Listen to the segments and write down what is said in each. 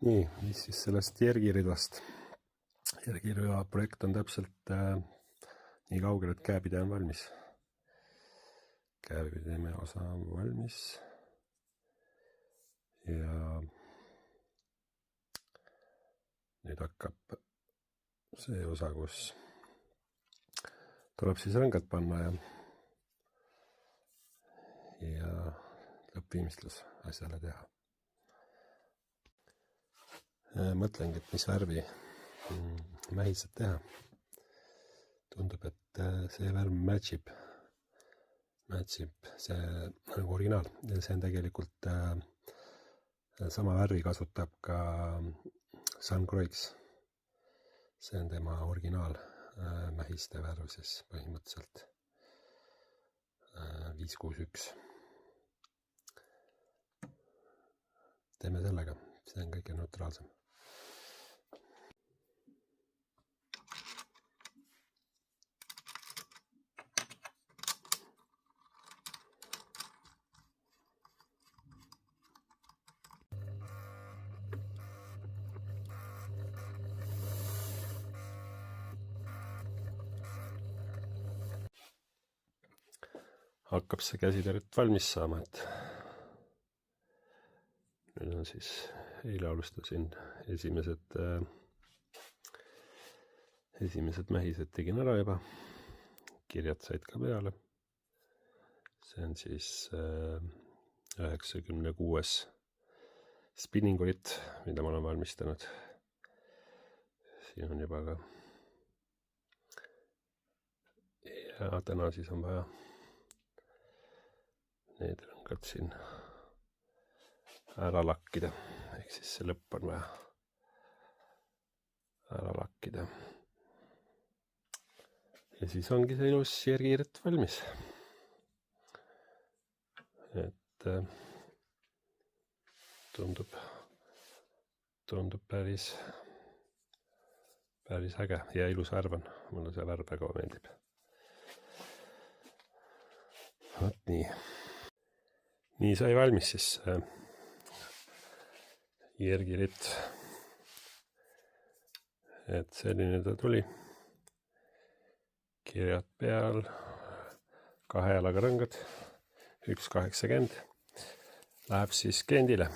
Nii, mis siis sellest järgiridvast? Järgirida projekt on täpselt nii kaugel, et käepide on valmis. Käepideme osa on valmis. Ja nüüd hakkab see osa, kus tuleb siis rõngad panna ja lõppviimistlus asjale teha. Mõtlengi, et mis värvi mähised teha. Tundub, et see värv matchib see nagu originaal. Ja see on tegelikult sama värvi kasutab ka Sun Croix. See on tema originaal mähiste värv siis põhimõtteliselt 561. Teeme sellega, see on kõige neutraalsem. Hakkab see käsitööd valmis saama, et nüüd on siis eile alustasin esimesed mähised tegin ära juba, kirjad said ka peale. See on siis 96 spinningurit, mida ma olen valmistanud. Siin on juba ka ja täna siis on vaja need rõngad siin ära lakkida, ehk siis see lõpp on vaja ära lakkida. Ja siis ongi see ilus järgiret valmis. Et tundub päris äge ja ilus värv on. Mulle see värv väga meeldib. Vot nii. Nii sai valmis siis järgirit. Et selline ta tuli. Kirjad peal, 2 jalaga rõngad, 1,80. Läheb siis kliendile.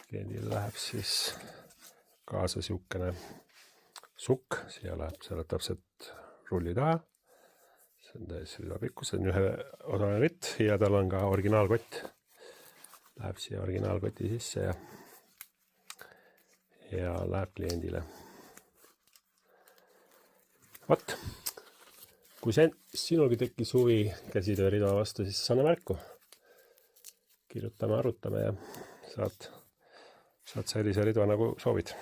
Kliendile läheb siis kaasa siukene sukk. Siia läheb täpselt rulli taha. See on täiesti pikkus, see on ühe osane ritt ja tal on ka originaalkott. Läheb siia originaalkoti sisse ja läheb kliendile. Vot, kui sinulgi tekkis huvi käsitöörida vastu, siis anna märku. Kirjutame, arutame ja saad sellise ridva nagu soovid.